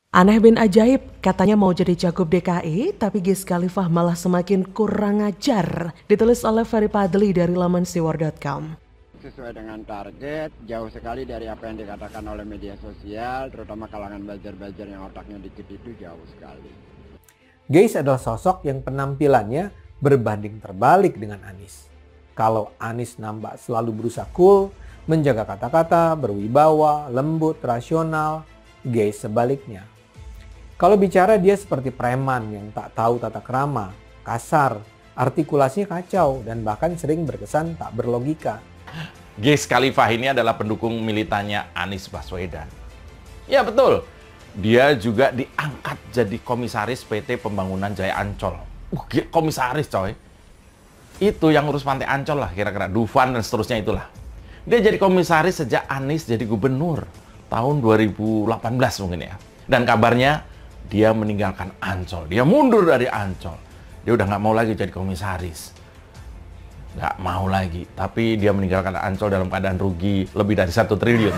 Aneh bin ajaib, katanya mau jadi cagup DKI, tapi Wiz Khalifa malah semakin kurang ajar. Ditulis oleh Ferry Fadly dari laman siwar.com. Sesuai dengan target, jauh sekali dari apa yang dikatakan oleh media sosial, terutama kalangan buzzer-buzzer yang otaknya dikit itu jauh sekali. Wiz adalah sosok yang penampilannya berbanding terbalik dengan Anies. Kalau Anies nampak selalu berusaha cool, menjaga kata-kata, berwibawa, lembut, rasional, Wiz sebaliknya. Kalau bicara dia seperti preman yang tak tahu tata krama, kasar, artikulasinya kacau, dan bahkan sering berkesan tak berlogika. Wiz Khalifa ini adalah pendukung militannya Anies Baswedan. Ya betul, dia juga diangkat jadi komisaris PT Pembangunan Jaya Ancol. Komisaris coy. Itu yang ngurus Pantai Ancol lah kira-kira, Dufan dan seterusnya itulah. Dia jadi komisaris sejak Anies jadi gubernur tahun 2018 mungkin ya. Dan kabarnya dia meninggalkan Ancol, dia mundur dari Ancol. Dia udah nggak mau lagi jadi komisaris. Nggak mau lagi, tapi dia meninggalkan Ancol dalam keadaan rugi lebih dari 1 triliun.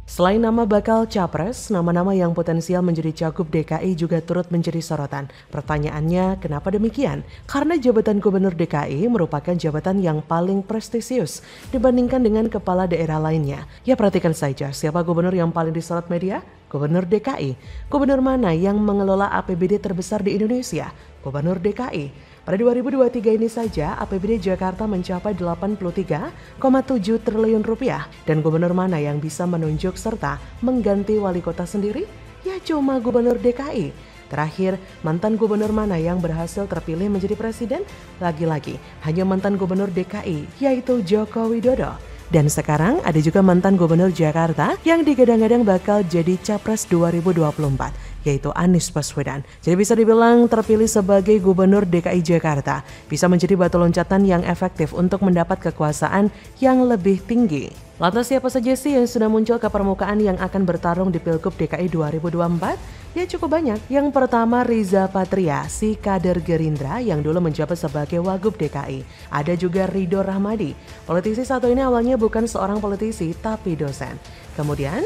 Selain nama bakal capres, nama-nama yang potensial menjadi cagup DKI juga turut menjadi sorotan. Pertanyaannya, kenapa demikian? Karena jabatan gubernur DKI merupakan jabatan yang paling prestisius dibandingkan dengan kepala daerah lainnya. Ya perhatikan saja, siapa gubernur yang paling disorot media? Gubernur DKI. Gubernur mana yang mengelola APBD terbesar di Indonesia? Gubernur DKI. Pada 2023 ini saja APBD Jakarta mencapai 83,7 triliun rupiah. Dan gubernur mana yang bisa menunjuk serta mengganti wali kota sendiri? Ya cuma gubernur DKI. Terakhir, mantan gubernur mana yang berhasil terpilih menjadi presiden? Lagi-lagi, hanya mantan gubernur DKI, yaitu Joko Widodo. Dan sekarang ada juga mantan gubernur Jakarta yang digadang-gadang bakal jadi capres 2024, yaitu Anies Baswedan. Jadi bisa dibilang terpilih sebagai gubernur DKI Jakarta bisa menjadi batu loncatan yang efektif untuk mendapat kekuasaan yang lebih tinggi. Lantas siapa saja sih yang sudah muncul ke permukaan yang akan bertarung di Pilgub DKI 2024? Ya cukup banyak. Yang pertama Riza Patria, si kader Gerindra yang dulu menjabat sebagai Wagub DKI. Ada juga Ridho Rahmadi. Politisi satu ini awalnya bukan seorang politisi tapi dosen. Kemudian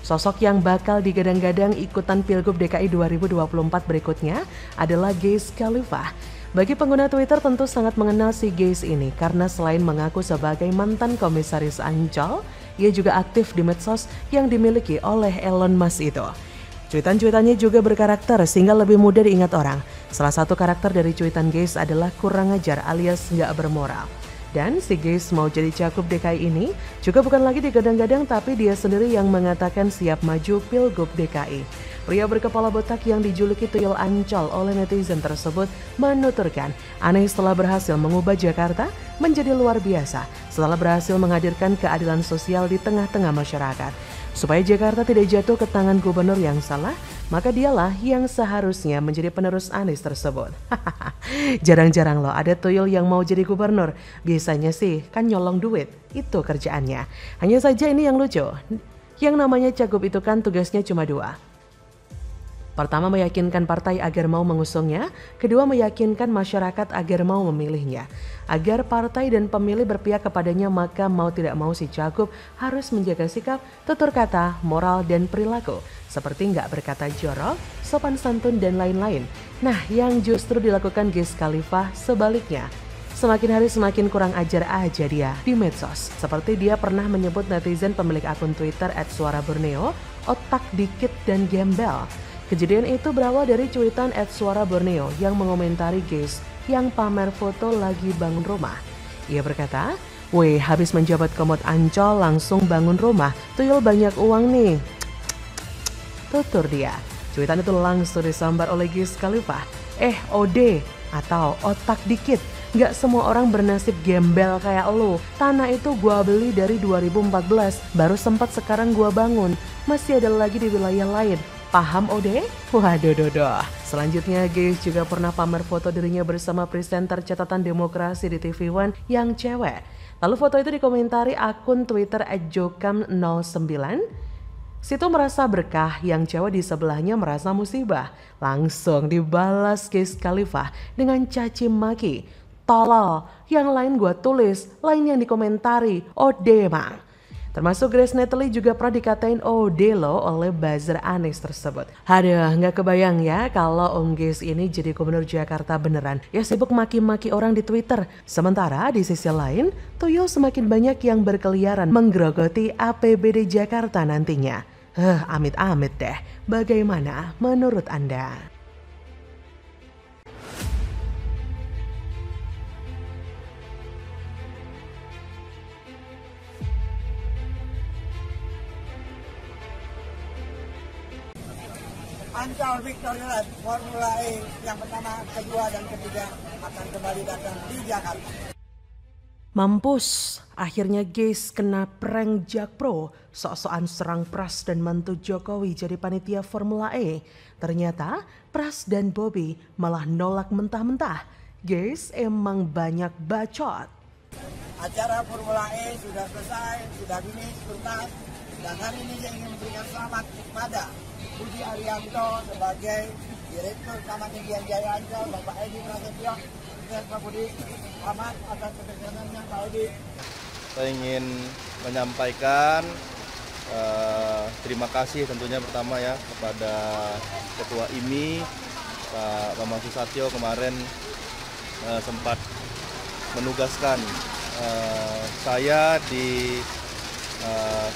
sosok yang bakal digadang-gadang ikutan Pilgub DKI 2024 berikutnya adalah Wiz Khalifa. Bagi pengguna Twitter tentu sangat mengenal si Wiz ini karena selain mengaku sebagai mantan komisaris Ancol, ia juga aktif di medsos yang dimiliki oleh Elon Musk itu. Cuitan-cuitannya juga berkarakter sehingga lebih mudah diingat orang. Salah satu karakter dari cuitan Wiz adalah kurang ajar alias nggak bermoral. Dan si Wiz mau jadi cagup DKI ini juga bukan lagi digadang-gadang tapi dia sendiri yang mengatakan siap maju Pilgub DKI. Pria berkepala botak yang dijuluki Tuyul Ancol oleh netizen tersebut menuturkan Anies telah berhasil mengubah Jakarta menjadi luar biasa setelah berhasil menghadirkan keadilan sosial di tengah-tengah masyarakat. Supaya Jakarta tidak jatuh ke tangan gubernur yang salah, maka dialah yang seharusnya menjadi penerus Anies tersebut. Jarang-jarang loh ada tuyul yang mau jadi gubernur. Biasanya sih kan nyolong duit, itu kerjaannya. Hanya saja ini yang lucu. Yang namanya cagup itu kan tugasnya cuma 2. Pertama meyakinkan partai agar mau mengusungnya, kedua meyakinkan masyarakat agar mau memilihnya. Agar partai dan pemilih berpihak kepadanya maka mau tidak mau si cagup harus menjaga sikap, tutur kata, moral dan perilaku. Seperti nggak berkata jorok, sopan santun dan lain-lain. Nah yang justru dilakukan Wiz Khalifa sebaliknya. Semakin hari semakin kurang ajar aja dia di medsos. Seperti dia pernah menyebut netizen pemilik akun Twitter @suaraborneo, otak dikit dan gembel. Kejadian itu berawal dari cuitan @suaraborneo yang mengomentari Wiz yang pamer foto lagi bangun rumah. Ia berkata, "Weh, habis menjabat komod Ancol langsung bangun rumah, tuyul banyak uang nih." Tutur dia. Cuitan itu langsung disambar oleh Wiz Khalifa. OD atau otak dikit. Gak semua orang bernasib gembel kayak lo. Tanah itu gua beli dari 2014, baru sempat sekarang gua bangun. Masih ada lagi di wilayah lain. Paham Ode? Waduh dodo. Selanjutnya Wiz juga pernah pamer foto dirinya bersama presenter catatan demokrasi di TV One yang cewek. Lalu foto itu dikomentari akun Twitter @jokam09. Situ merasa berkah, yang cewek di sebelahnya merasa musibah. Langsung dibalas Wiz Khalifa dengan caci maki. Tolol, yang lain gua tulis, lain yang dikomentari, Ode mang. Termasuk Grace Natalie juga pernah dikatain Odelo oleh buzzer Anies tersebut. Aduh, nggak kebayang ya kalau Om Geis ini jadi gubernur Jakarta beneran. Ya sibuk maki-maki orang di Twitter. Sementara di sisi lain, tuyul semakin banyak yang berkeliaran menggerogoti APBD Jakarta nantinya. Amit-amit deh. Bagaimana menurut Anda? Ancol Victory Lap Formula E yang pertama, kedua, dan ketiga akan kembali datang di Jakarta. Mampus, akhirnya Geis kena prank Jakpro, sok-sokan serang Pras dan mantu Jokowi jadi panitia Formula E. Ternyata Pras dan Bobby malah nolak mentah-mentah. Geis emang banyak bacot. Acara Formula E sudah selesai, sudah finish, tuntas, dan hari ini saya ingin memberikan selamat kepada Budi Arianto sebagai Direktur Taman Impian Jaya Ancol, Bapak Edi Prasetyo. Pak Budi, selamat atas kesuksesannya Pak Edi. Saya ingin menyampaikan terima kasih tentunya pertama ya kepada Ketua IMI Pak Bambang Susatyo kemarin sempat menugaskan saya di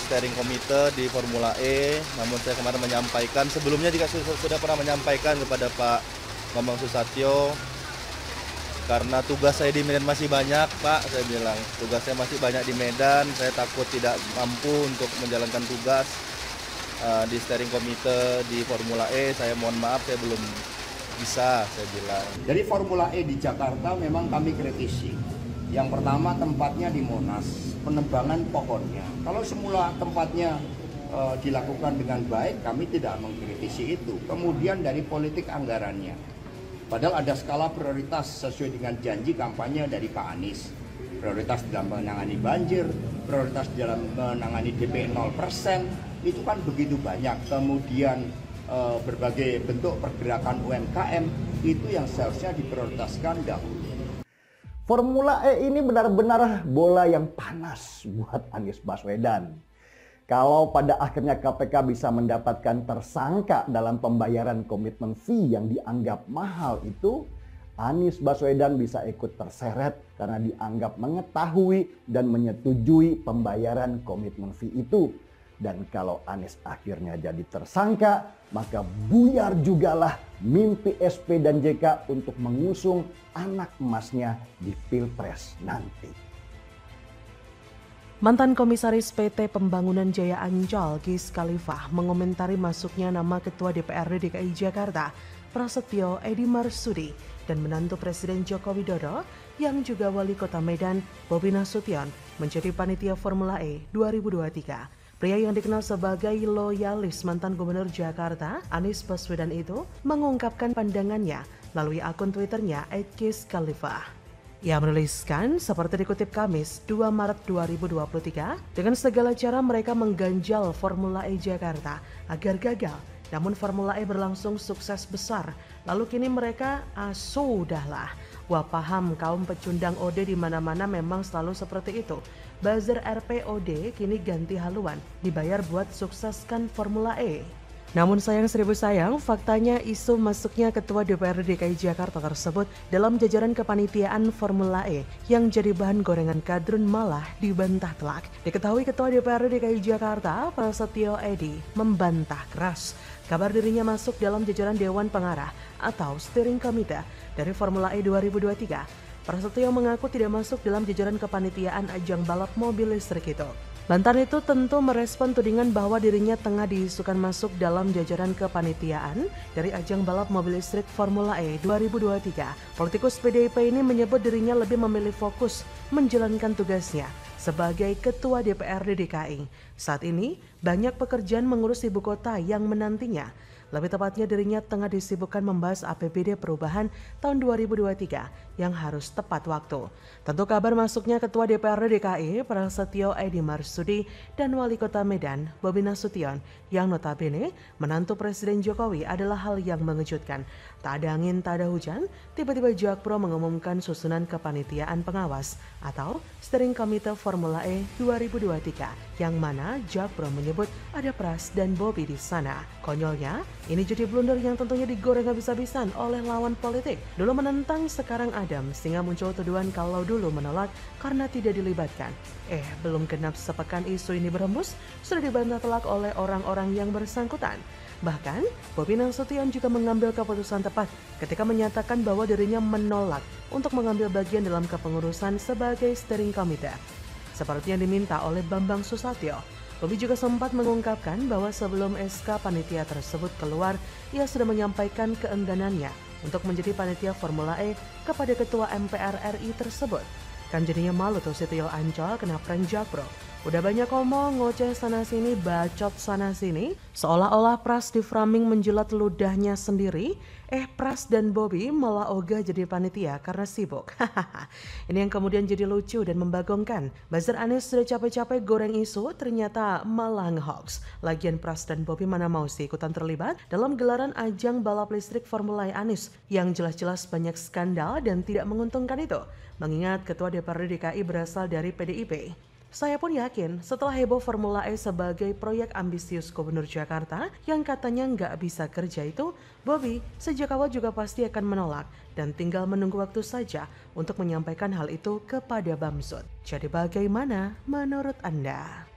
steering komite di Formula E, namun saya kemarin menyampaikan, sebelumnya juga sudah pernah menyampaikan kepada Pak Bambang Susatyo, karena tugas saya di Medan masih banyak Pak, saya bilang tugas saya masih banyak di Medan, saya takut tidak mampu untuk menjalankan tugas di steering komite di Formula E, saya mohon maaf saya belum bisa, saya bilang. Jadi Formula E di Jakarta memang kami kritisi. Yang pertama tempatnya di Monas, penebangan pohonnya. Kalau semula tempatnya dilakukan dengan baik, kami tidak mengkritisi itu. Kemudian dari politik anggarannya. Padahal ada skala prioritas sesuai dengan janji kampanye dari Pak Anies. Prioritas dalam menangani banjir, prioritas dalam menangani DP 0%, itu kan begitu banyak. Kemudian berbagai bentuk pergerakan UMKM, itu yang seharusnya diprioritaskan dahulu. Formula E ini benar-benar bola yang panas buat Anies Baswedan. Kalau pada akhirnya KPK bisa mendapatkan tersangka dalam pembayaran komitmen fee yang dianggap mahal itu, Anies Baswedan bisa ikut terseret karena dianggap mengetahui dan menyetujui pembayaran komitmen fee itu. Dan kalau Anies akhirnya jadi tersangka, maka buyar jugalah mimpi SP dan JK untuk mengusung anak emasnya di Pilpres nanti. Mantan Komisaris PT Pembangunan Jaya Ancol, Geis Khalifah, mengomentari masuknya nama Ketua DPRD DKI Jakarta, Prasetyo Edi Marsudi, dan menantu Presiden Joko Widodo yang juga Wali Kota Medan, Bobi Nasution, menjadi panitia Formula E 2023. Pria yang dikenal sebagai loyalis mantan Gubernur Jakarta, Anies Baswedan itu mengungkapkan pandangannya melalui akun Twitternya @geis_khalifah. Ia menuliskan seperti dikutip Kamis 2 Maret 2023, dengan segala cara mereka mengganjal Formula E Jakarta agar gagal. Namun Formula E berlangsung sukses besar. Lalu kini mereka, sudahlah. Wah, paham kaum pecundang OD di mana-mana memang selalu seperti itu. Buzzer RPOD kini ganti haluan, dibayar buat sukseskan Formula E. Namun sayang seribu sayang, faktanya isu masuknya Ketua DPRD DKI Jakarta tersebut dalam jajaran kepanitiaan Formula E yang jadi bahan gorengan kadrun malah dibantah telak. Diketahui Ketua DPRD DKI Jakarta, Prasetyo Edi, membantah keras kabar dirinya masuk dalam jajaran Dewan Pengarah atau Steering Committee dari Formula E 2023. Prasetyo mengaku tidak masuk dalam jajaran kepanitiaan ajang balap mobil listrik itu. Mantan itu tentu merespon tudingan bahwa dirinya tengah diisukan masuk dalam jajaran kepanitiaan dari ajang balap mobil listrik Formula E 2023. Politikus PDIP ini menyebut dirinya lebih memilih fokus menjalankan tugasnya sebagai Ketua DPRD DKI. Saat ini, banyak pekerjaan mengurus ibu kota yang menantinya. Lebih tepatnya dirinya tengah disibukkan membahas APBD perubahan tahun 2023 yang harus tepat waktu. Tentu kabar masuknya Ketua DPRD DKI Prasetyo Edi Marsudi dan Wali Kota Medan Bobi Nasution yang notabene menantu Presiden Jokowi adalah hal yang mengejutkan. Tak ada angin, tak ada hujan, tiba-tiba Jakpro mengumumkan susunan kepanitiaan pengawas atau Steering Committee Formula E 2023 yang mana Jakpro menyebut ada Pras dan Bobi di sana. Konyolnya, ini jadi blunder yang tentunya digoreng habis-habisan oleh lawan politik. Dulu menentang, sekarang adem, sehingga muncul tuduhan kalau dulu menolak karena tidak dilibatkan. Belum genap sepekan isu ini berhembus, sudah dibantah telak oleh orang-orang yang bersangkutan. Bahkan, Bobi Nasution juga mengambil keputusan tepat ketika menyatakan bahwa dirinya menolak untuk mengambil bagian dalam kepengurusan sebagai steering committee, seperti yang diminta oleh Bambang Susatyo. Bobi juga sempat mengungkapkan bahwa sebelum SK panitia tersebut keluar, ia sudah menyampaikan keengganannya untuk menjadi panitia Formula E kepada Ketua MPR RI tersebut. Kan jadinya malu tuh si Tuyul Ancol kena prank Jakpro. Udah banyak ngomong, ngoceh sana-sini, bacot sana-sini. Seolah-olah Pras di framing menjilat ludahnya sendiri. Pras dan Bobi malah ogah jadi panitia karena sibuk. Ini yang kemudian jadi lucu dan membagongkan. Buzzer Anies sudah capek-capek goreng isu, ternyata malah nge-hoax. Lagian Pras dan Bobi mana mau sih ikutan terlibat dalam gelaran ajang balap listrik Formula E Anies yang jelas-jelas banyak skandal dan tidak menguntungkan itu. Mengingat Ketua DPRD DKI berasal dari PDIP. Saya pun yakin setelah heboh Formula E sebagai proyek ambisius Gubernur Jakarta yang katanya nggak bisa kerja itu, Bobi sejak awal juga pasti akan menolak dan tinggal menunggu waktu saja untuk menyampaikan hal itu kepada Bamsud. Jadi bagaimana menurut Anda?